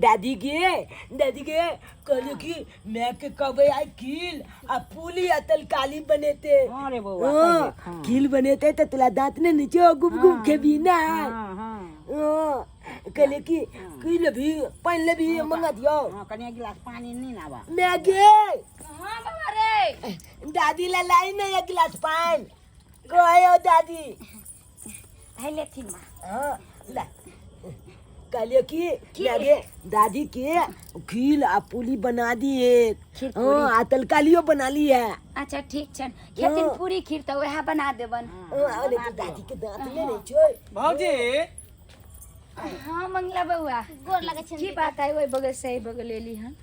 दादी के कहले कि मैं के कबे आई कील आ पुली अतल काली बने थे। अरे बउआ कील बने थे तो तुला दांत ने नीचे गुब गुब के भी ना कहले कि कील भी पहले भी मंगा दियो। कने गिलास पानी नहीं ना बा मैं गे हां बाबा रे दादी ला लाई ना एक गिलास पानी को आयो दादी है लेथी मां। हां ला कहले कि लगे दादी के खील आ पुली बना दी एक आ तलकालियो बना ली है। अच्छा ठीक छन खेतिन पूरी खीर तो वह बना देबन। अरे तो दादी के दांत ले नहीं छोय भौजी। हां मंगला बउआ गोर लगे छन की बात है ओय बगल से बगल लेली हन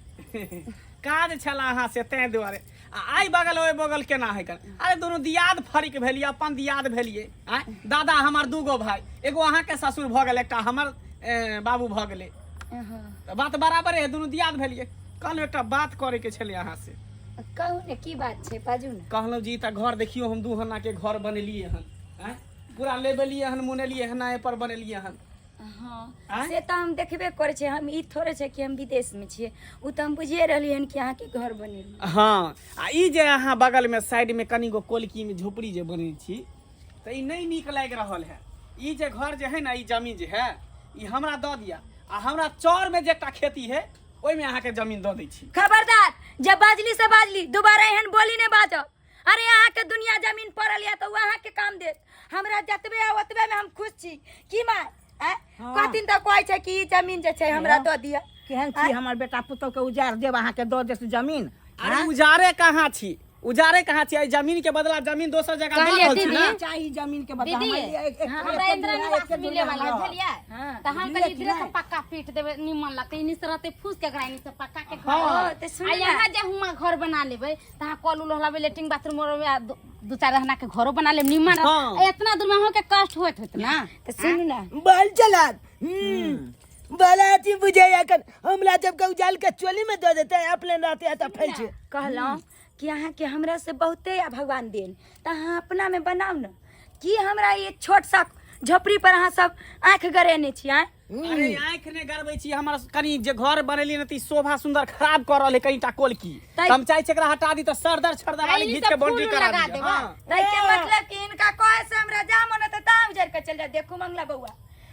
काज छला अहाँ से तै दुआरे आई बगल ओए बगल केना है कर। अरे दोनों दियाद फरिक भेलिए अपन दियाद भेलिए। दादा हमार दूगो भाई एगो अहाँ के ससुर भ गेल एकटा हमर बाबू भ गेले तो बात बराबर है दोनों दियाद भेलिए। कल एकटा बात करे के छले अहाँ से कहू ने की बात छे बाजू ने। कहलौ जी त घर देखियो हम दूहना के घर बनलिए हन पूरा लेबलिए हन मुनेलिए हन ए पर बनलिए हन। हां से त हम देखबे करे छे हम ई थोड़े छे कि हम विदेश में छिए उ त हम बुझिए रहली हन कि अहाँ के घर बनेली। हां आ ई जे अहाँ बगल में साइड में कनी गो कोलकी में झोपड़ी जे बने छी त ई नहीं निक लाग रहल है। ई जे घर जे है ना ई जमीन जे है ई हमरा द दिया आ हमरा चौर में जेटा खेती है ओइ में अहाँ के जमीन द दै छी। खबरदार जब बाजली से बाजली दोबारा एहन बोली ने बाजो। अरे अहाँ के दुनिया जमीन पड़ल या तो वहाँ के काम दे हमरा जतबे ओतबे में हम खुश छी की माय कथिन त कहै छै कि जमीन जे छै हमरा द दिया केहन छी हमर बेटा पुतौ के उजार देब अहाँ के द देस जमीन। अरे उजारे कहाँ छी उजारे कहाँ छी जमीन के बदला जमीन दोसर जगह दे रहल छी ना। चाहिए जमीन के बदला हमरा इंद्रा निवास मिले वाला है भेलिया त हम कनी इधरे से पक्का पीट देबे निमन लगते इनी से रहते फूस के गराइनी से पक्का के घर त सुन यहाँ जे हुमा घर बना लेबे तहा कॉल उल हलाबे लेटिंग बाथरूम में दो चार रहना के घरो बना ले निमन इतना दूर में हो के कष्ट होत ना त सुन ना बाल चला बलाती बुझे याकन हमला जब के उजाल के चोली में दे देते अपने रहते है त फैल छे। कहलौ कि अहाँ के हमरा से बहुते भगवान देन त अहाँ अपना में बनाओ न कि हमरा ये छोट सा झोपड़ी पर अहाँ सब आंख गरेने छी। अरे आंख ने गरबै छी हमर कनी जे घर बनेली न ती शोभा सुंदर खराब कर रहले कनीटा कोल की हम चाहे छकरा हटा दी त सरदर छरदर वाली घीच के बाउंड्री करा दे। हां तै के मतलब कि इनका कोई से हमरा जाम न त ताव जर के चल जा देखू मंगला बउआ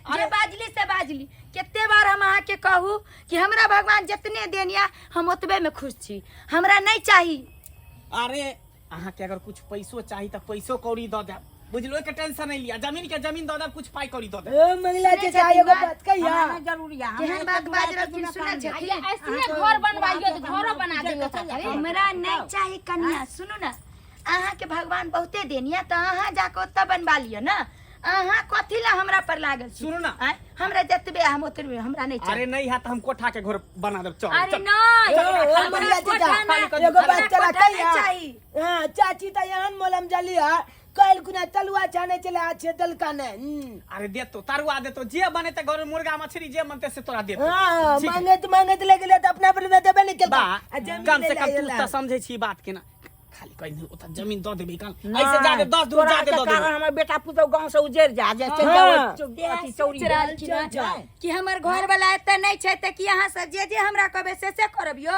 जे बाजली से बाजली कितने बार हम अहाँ के कहू कि हमरा भगवान जितने देनिया हम ओतबे में खुश छी हमरा नहीं चाहिए। अरे अहाँ के अगर कुछ पैसो चाहिए त पैसो कौड़ी द दे बुझलो के टेंशन नहीं लिया जमीन के जमीन द दे कुछ पाई कौड़ी द दे। ओ मंगला के चाहिए एगो बात कहिया जरूरी है केहन बात बाज रहथिन सुनै छै ऐसे घर बनवाइयो त घरो बना देबो हमरा नहीं चाहिए कन्या। सुनु ना अहाँ के भगवान बहुते देनिया त अहाँ जाके ओत बनवा लियो ना अहाँ कथि ला हमरा पर लागल छी। सुनु ना हमरा जतबे हम ओतबे हमरा नहीं चाहिए। अरे नहीं है त हम कोठा के घर बना देब चल। अरे नहीं मंगला के एगो बात चला कहिया हां चाची त यहां मोलम जली है कल कुना तलुआ छाने चले अच्छे दलका ने। अरे दे तो तारुआ दे तो जे बने त घर मुर्गा मछली जे मनते से तोरा दे तो। हां मांगत लगे त अपना पर में देबे निकल बा कम से कम तू त समझे छी बात के ना खाली कहीं ओत जमीन द देबे काल ऐसे जाके 10 दूर जाके द देबे हमर बेटा पुतौ गांव से उजेर जा जे चौड़ी कि हमर घर वाला एते नहीं छै त कि अहाँ सब जे हमरा कहबे से करबियो।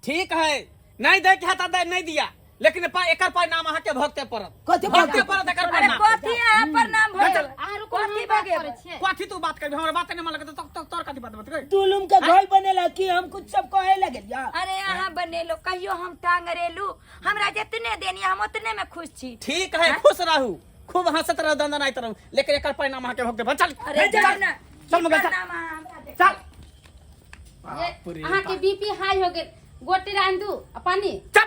ठीक है नहीं दे के हता दे नहीं दिया लेकिन एकर पर नाम अहाँ के भक्ते परत कथि भक्ते परत एकर पर नाम कथि है पर नाम भजल आरु कथि बगे कथि तू बात कर हमरा बात नहीं मन लगे तो तोर कथि बात कर तुलुम के घर बनेला कि हम कुछ सब कहे लगे या। अरे यहाँ बनेलो कहियो हम टांगरेलू हमरा जितने देनी हम उतने में खुश छी। ठीक है खुश रहू खूब हंसत रह दंदन आइत रहू लेकिन एकर पर नाम अहाँ के भक्ते चल चल मगर चल अहाँ के बीपी हाई हो गेल गोटी रान दू पानी चल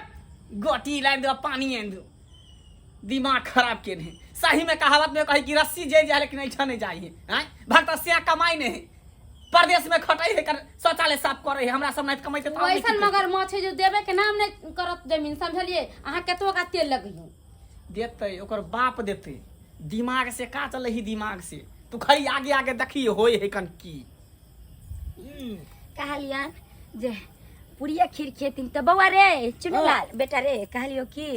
गोटी लाइन दो पानी आन दो दिमाग खराब के नहीं सही में कहावत में कही कि रस्सी जे जाए लेकिन ऐठा नहीं जाइए भक्त से कमाई नहीं परदेश में खटाई है कर शौचालय साफ करे है हमरा सब नहीं कमाई त वैसन मगर मछे जो देबे के नाम नहीं करत जमीन समझलिए अहाँ केतो का तेल लगियो देते ओकर बाप देते दिमाग से का चले ही दिमाग से तू खाली आगे आगे देखी होय है कन की कहलियन जे पुरिया खीर खेतिन त बउआ रे चुनलाल बेटा रे कहलियो कि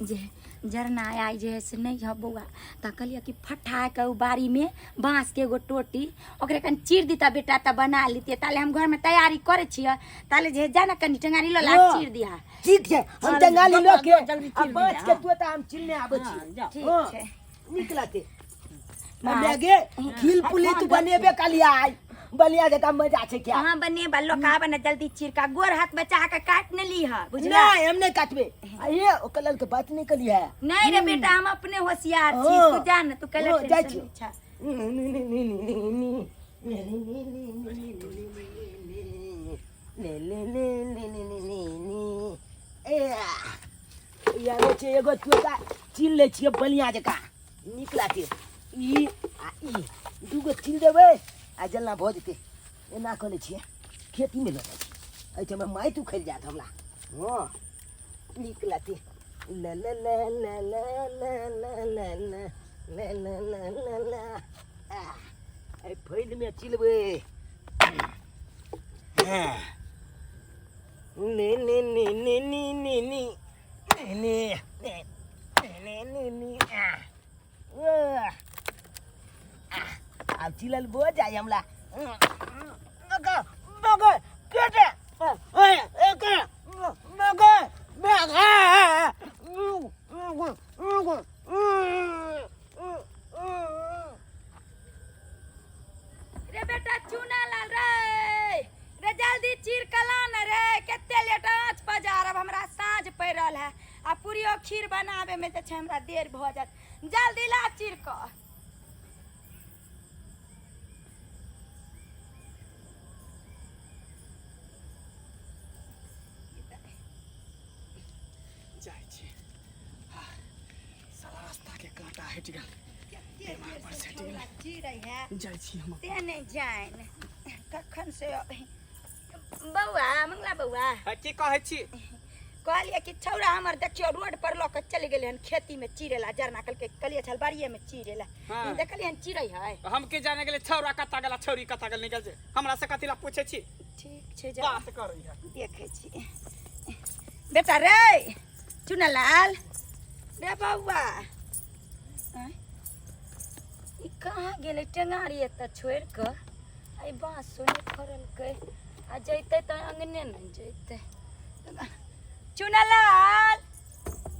जे जरना आई जे है से नहीं है बउआ त कहलिए कि फटा के उ बारी में बांस के एगो टोटी ओकरे कन चीर दीता बेटा त बना लेती ताले हम घर में तैयारी करे छिए ताले जे जाना कनी टंगारी लो ला चीर दिया ठीक है हम टंगाली लो के अब बांस के तू त हम चिलने आबे छी ठीक छे निकलाते मम्मी खील पुली तू बनेबे कालिया आई बलिया जका मजा छे क्या हां बने बल्लो का बना जल्दी चीर का गोर हाथ बचा के काट न ली है बुझला नहीं हम नहीं काटबे ये ओ कलर के बात नहीं कली है नहीं रे बेटा हम अपने होशियार छी तू जान तू कलर जा टेंशन अच्छा यार छे एगो चोका चिल ले छिए बलिया जका निकलाते ई आ ई दुगो चिल देबे आ जल्ला भ जेते एना करे छिए खेती में लगे छै एठमे माइ तू खैल जात हमरा हां निकलाते ला ला ला ला ला ला ला ला ला ला ला ला ला ए फैल में चिलबे ने ने ने ने ने ने ने ने ने ने ने अब चिलल बो जाय हमला मगा मगा केटे ओए एक मगा मगा रे बेटा चूना लाल रे जल्दी चीर कला न रे केते लेट आँच पजार अब हमरा साँझ पड़ल है आ पूरी खीर बनावे में त हमरा देर भ जात जल्दी ला चीर क जाय छी साला रास्ता के कांटा हट गेल दिमाग पर सेट गेल चीरै है जाय छी हम ते नहीं जान कखन से बउआ मंगला बउआ की कहै छी कहलिए कि छौरा हमर देखियो रोड पर ल के चल गेले हन खेती में चीरेला जरना कल के कलिए छल बाड़िए में चीरेला देखलिए हन चीरै है हम के जाने गेले छौरा कता गेला छौरी कता गेल निकल जे हमरा से कथिला पूछे छी ठीक छे जा बात करै है देखे छी बेटा रे चुनालाल रे बउआ ई कहां गेले टंगारी त छोड़ के आई बांस सोने फरल के आ जइते त अंगने न जइते चुनालाल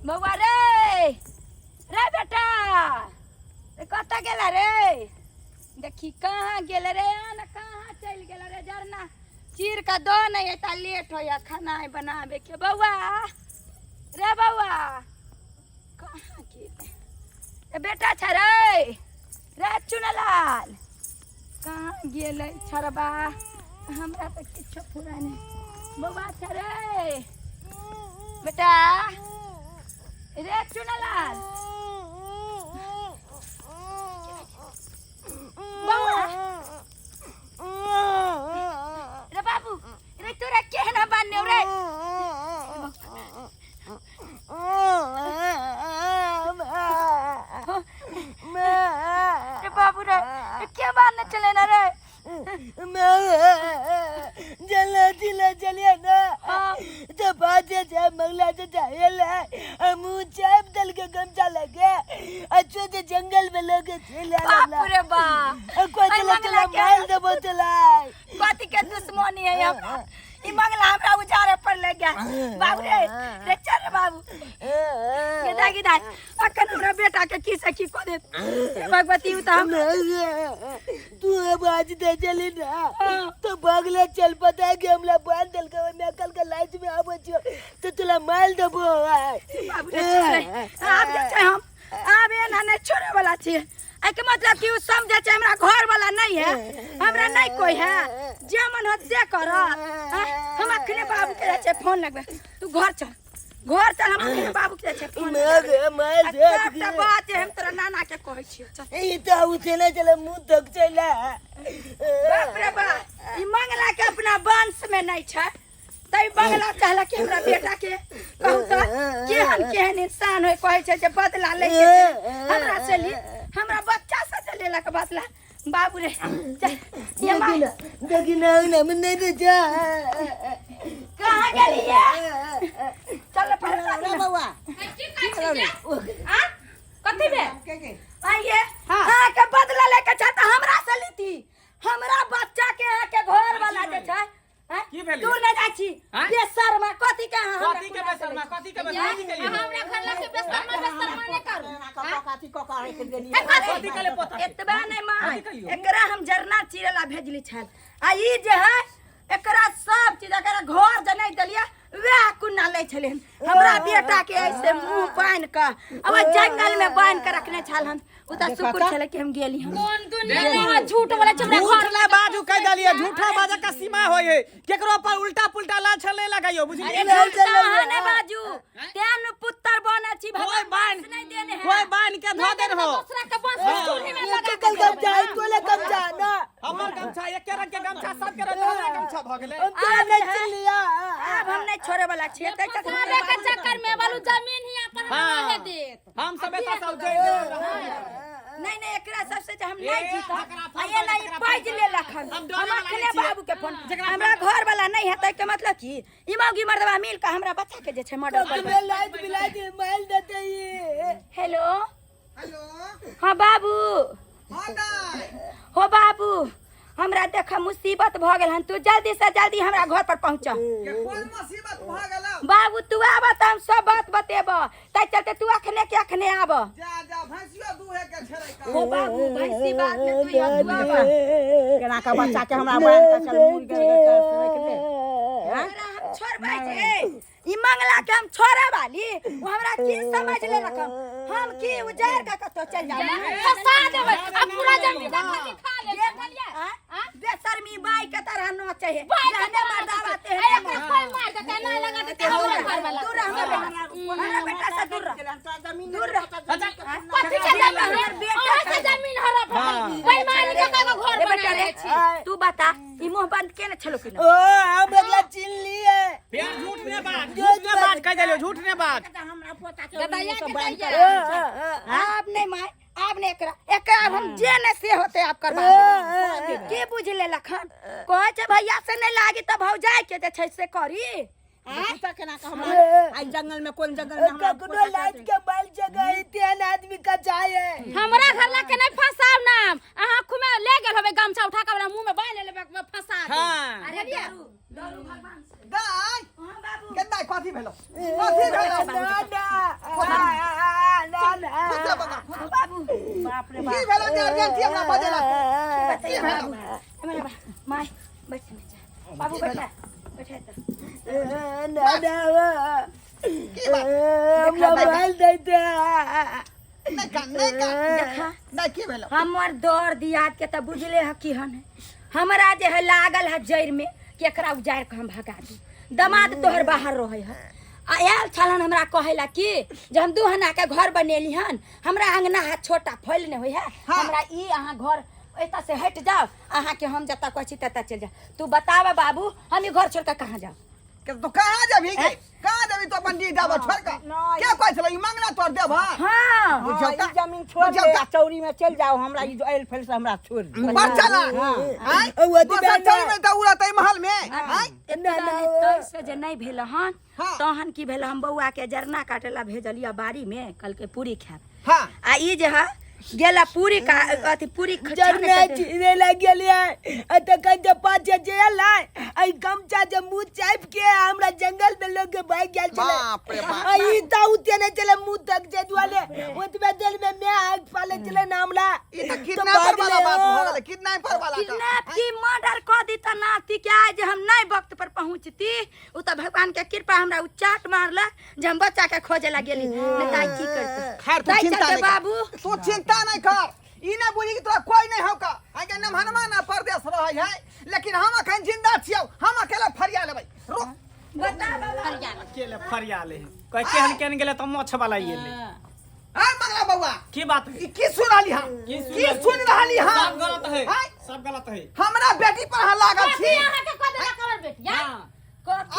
बउआ रे रे बेटा रे कत गेला रे देखी कहां गेले रे ना कहां चल गेला रे जरना चीर का दो नहीं एता लेट होया खाना बनावे के बउआ रे बउआ कहां गेले ए बेटा छ रे चुनालाल कहां गेले छरबा हमरा त किछो पूरा नहीं बउआ छ रे बेटा रे चुनालाल बउआ रे बाबू रे तोरा केहना बान्ने रे रे बाबू रे क्या बान्ने चले ना रे जला जिला चलिए ना तो बाजे जा मंगला से जाएला हमू चाप दल के गमछा लगे अच्छे से जंगल में लोगे चले बाप रे बा कोई चला चला मार दे बोतला कथी के दुश्मनी है यहाँ ई मंगला हमरा उजारे पर ले गया बाबू रे चल बाबू गेदा गेदा अखन हमरा बेटा के की से की को दे भगवती उ त हम तू अब आज दे चली ना तो बगले चल पता है कि हमला बांध दल के मैं कल के लाइट में आबो छ तो तुला माल देबो बाबू रे आप जे हम आबे ना ने छोड़े वाला छी आई के मतलब कि उ समझे छ हमरा घर वाला नहीं है हमरा नहीं कोई है जे मन हो से कर हम अखने बाबू के छे फोन लगबे तू घर चल हम अखने बाबू के छे फोन मैं देख दी बात है हम तोरा नाना के कहै छी ई तो उठे ना चले मुंह तक चला बाप रे बा ई मंगला के अपना वंश में नहीं छ तई बंगला चाहला के हमरा बेटा के कहू त केहन इंसान होय कहै छै जे बदला ले के हमरा से ली हमरा बच्चा से लेला के बदला बाबू रे ये मां देखी ना मैं नहीं तो जा कहां गेली है चल पर बउआ कथी बे आइए हां के बदला लेके चाहता हमरा से लीती हमरा बच्चा के यहाँ के घर वाला जे छै की भेलै दूर न जाई छी बेशर्मा कथी के कथी के बेशर्मा कथी के बेशर्मा के लिए हमरा घर लग के बेशर्मा नहीं करू कथी को करे के देली कथी के लिए पता एतबा नहीं मां एकरा हम जरना चिरेला भेजली छल आ ई जे है एकरा सब चीज एकरा घर जे नहीं देलिया वह कुन्ना ले छले हमरा बेटा के ऐसे मुंह बांध के अब जंगल में बांध के रखने छल हम उता सुकुर छले कि हम गेली हम कौन दुनिया में झूठ बोले छमरा झूठ ना बाजू कह दलिए झूठा बाजा का सीमा होय है केकरो पर उल्टा पुल्टा ला छले लगाइयो बुझलिए ने बाजू तेन पुत्र बने छी कोई बांध नहीं देने है कोई बांध के धो देन हो दूसरा के बस चूल्हे में लगा कल कब जाए तोले कब जाना हमर गमछा एक के रंग के गमछा सब के रंग गमछा भ गेले अब नहीं चलिया अब हम नहीं छोड़े वाला छी सारे के चक्कर में बालू जमीन ही अपन हमारे देत हम सबे फसाउ जई नहीं एकरा सबसे हम नहीं जीता ये नहीं पाइज ले लखन हम अखने बाबू के फोन हमरा घर वाला नहीं है त के मतलब की इमौगी मर्दवा मिल के हमरा बच्चा के जे छै मर्डर कर में लाइट मिला के मोबाइल देते ये हेलो हेलो हां बाबू हां दाई हो बाबू हमरा देख मुसीबत भ गेल हन तू जल्दी से जल्दी हमरा घर पर पहुंचा के कोन मुसीबत भ गेल बाबू तू आब त हम सब बात बतेब तै चलते तू अखने के अखने आब जा भैंसियो दूहे के छड़ै का हो बाबू भैंसी बात में तू तू आब केना का बच्चा के हमरा बांध के चल मुर्ग के रख दे हम छोड़बै जे ई मंगला के हम छोड़े वाली वो हमरा की समझ ले रखम हम की उजार का कतो चल जाब फसा देबै अब पूरा जमीन खाली खा ले हां बेशर्मी बाई के तरह न चाहिए बाई के रहने तरह मर्दावाते ए हैं कोई मार देता ना लगा देता हमरा घर वाला दूर हमरा बेटा से दूर रह जमीन दूर रह कथी के जमीन बेटा से जमीन हड़प कोई मालिक का घर बना रहे छी तू बता ई मुंह बंद केने छलो कि ओ हम अगला चिन लिए फिर झूठ ने बात कह दलियो झूठ ने बात हमरा पोता के सब बांध आप नहीं माय आप ने एकरा हम जे ने से होते आप करबा के बुझ ले लखन कहै छै भैया से नहीं लागी त भौजाई के जे छै से करी पोता केना का हमरा आई जंगल में कोन जंगल में हमरा ककरो लाइट के बाल जगह तेन आदमी का चाहिए हमरा घर ला के नहीं फसाव नाम अहाँ खुमे ले गेल होबे गमछा उठा के हमरा मुंह में बांध लेबे में फसा दे हां अरे दारू भगवान से दाई हां बाबू के दाई कथी भेलो कथी भेलो ना बाबू बाप रे की भेलो जे अर्जेंट हमरा बजेला बताइए बाबू माय बैठ जा बाबू बैठ मोबाइल देते नहीं की भेलो हमर दौड़ दियाद के त बुझले ह की हन हमरा जे है लागल है जड़ में केकरा उजाड़ के हम भगा दी दमाद तोहर बाहर रहे है आ आयल छलन हमरा कहेला कि जब हम दुहना के घर बनेली हन हमरा अंगना है छोटा फैल ने होय है हमरा ई अहाँ घर एता से हट जाओ अहाँ के हम जता कहछी तता चल जा तू बतावा बाबू हम ई घर छोड़ के कहां जाओ के तो कहां जबी के कहां जबी तो अपन दी दावा छोड़ का के कहै छलै ई मंगना तोड़ देब हां ई जमीन छोड़ दे चौरी में चल जाओ हमरा ई एल फेल से हमरा छोड़ दे पर चला हां दोसर चौरी में त उड़ा तई महल में हां तो से जे नहीं भेल हन तहन की भेल हम बौआ के जरना काटेला भेजलिया बाड़ी में कल के पूरी खाब हां आ ई जे है गेला पूरी का अथी पूरी जरने चिरे लगे लिए अत कंजे पाछे जेला आई गमछा जे मुंह चाप के हमरा जंगल में लोग के भाग गेल चले बाप रे बाप आई ता उते ने चले मुंह तक जे दुआले ओतबे दिल में मैं आग पाले चले नामला ई त किडनैपर वाला बात भ गेल किडनैपर वाला का किडनैप की मर्डर क दी त नाती के आज हम नहीं वक्त पर पहुंचती उ त भगवान के कृपा हमरा उचाट मारला जे हम बच्चा के खोजे ला गेली नहीं त की करते खैर तू चिंता नहीं बाबू तू चिंता नहीं कर ई ना बुझी कि तोरा कोई नहीं हो का आगे न हनुमान परदेश रहै है लेकिन हम अखन जिंदा छियौ हम अकेला फरिया लेबै बता बाबा अकेले फरिया ले कह केहन केहन गेले त मछ वाला ये ले हां मंगला बउआ की बात है ई की सुनाली हां की सुन रहली हां सब गलत है सब गलत है हमरा बेटी पर हां लागल छी अहाँ के कह देला खबर बेटिया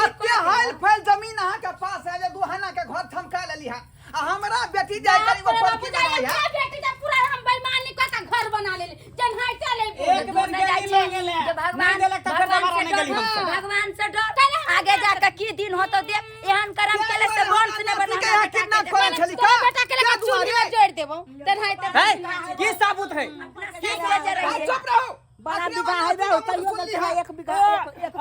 अत्ते हाल फैल जमीन अहाँ के पास है जे दुहाना के घर थमका लेली हां आ हमरा बेटी जाय करी वो पर की बनाई है बेटी जब पूरा हम बेईमानी का घर बना ले जन हाय चले एक बेर गेली ले गेले भगवान नहीं गेले त फिर दोबारा नहीं गेली हम भगवान से डर आगे आगे जाकर की दिन हो तो दे एहन करम केले से वंश ने बना कितना कोई छली का बेटा के लेके चूल्ही में जोड़ देबो तेनाई है की साबुत है चुप रहो बड़ा बिगा है बे उतरियो दे एक बिगा एक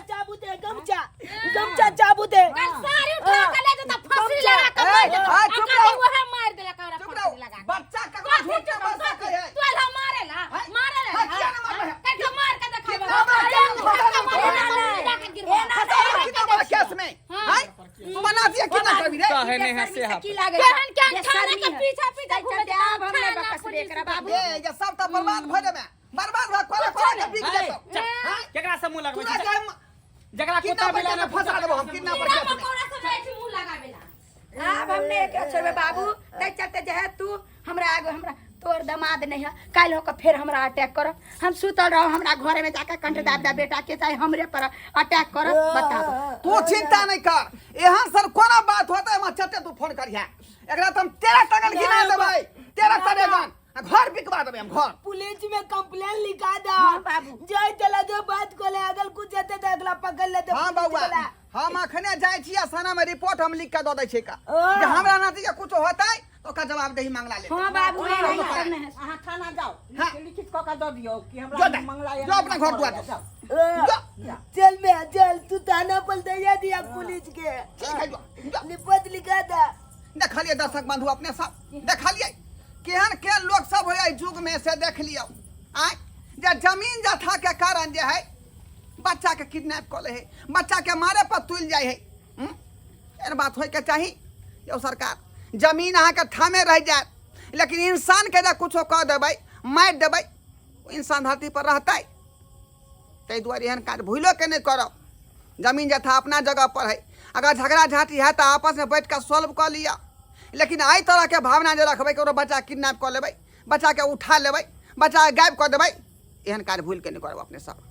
चाबूते गमछा चाबूते सारी उठा के ले तो फांसी लगा के मार दे चुप आका रहो। वो है मार देला का चुप फांसी रहो लगा बच्चा का झूठ के बसा के है तू अल्लाह मारेला मारेला किया ना मारे के मार के दिखावा कितना बड़ा केस में है बना दिया कितना कर रे कहने है से आप की लागे केहन के थाने के पीछे पीछे घूमे जा हमने बकस देख रहा बाबू ये सब तो बर्बाद भ जाबे बर्बाद भ कोला के बिक जेतो केकरा से मुंह लगबै तू छी के जकरा कितना कुत्ता पैसा बिलाना में फंसा देबो हम कितना पर केस में पकौड़ा से बैठी मुंह लगावेला अब हमने के छोड़बे बाबू तै चलते जे है तू हमरा आगे हमरा तोर दामाद नहीं है काल होकर फिर हमरा अटैक कर हम सुतल रहो हमरा घरे में जाकर कंठ दादा बेटा के चाहे हमरे पर अटैक कर बताओ तू चिंता नहीं कर यहाँ सर कोना बात होता है चटे तू फोन करिया एकरा तुम 13 टगन गिना देबै 13 टगन घर बिकवा देबै हम घर पुलिस में कंप्लेन लिखा दा हाँ, बाबू। जय चला जो बात को ले अगर कुछ जते तो अगला पकड़ लेते हां पुलिस बउआ वाला। हम अखने जाय छी थाना में रिपोर्ट हम लिख के द दै छी का जे हमरा नाती के कुछ होतै तो का जवाबदेही मांगला ले हां बाबू नहीं करना है अहाँ थाना जाओ हाँ। लिखित क के दऽ दियौ कि जो हमरा दे, मंगला जो अपना घर दुआर जाओ। चल मैं चल तू थाना पर दे दिया पुलिस के ठीक है जो रिपोर्ट लिखा था देखलिए दर्शक बंधु अपने सब देखलिए केहन केहन लोग सब हो युग में से देख लियो आय जे जमीन जथा के कारण जे है बच्चा के किडनैप कर ले है बच्चा के मारे पर तुल जाए है एहन बात होय के चाही यो सरकार जमीन अहाँ के थामे रह जाए लेकिन इंसान के जे कुछो कह देबै मार देबै इंसान धरती पर रहतै ताहि दुआरे एहन काज भूलो के नहीं करब जमीन जथा अपना जगह पर है अगर झगड़ा झाटी है तो आपस में बैठ कर सॉल्व कर लिया लेकिन आई तरह के भावना जो रखबै कि बच्चा किडनैप कर लेबै बच्चा के उठा लेबै बच्चा गायब कर देबै एहन काज भूल के नहीं करब अपने सब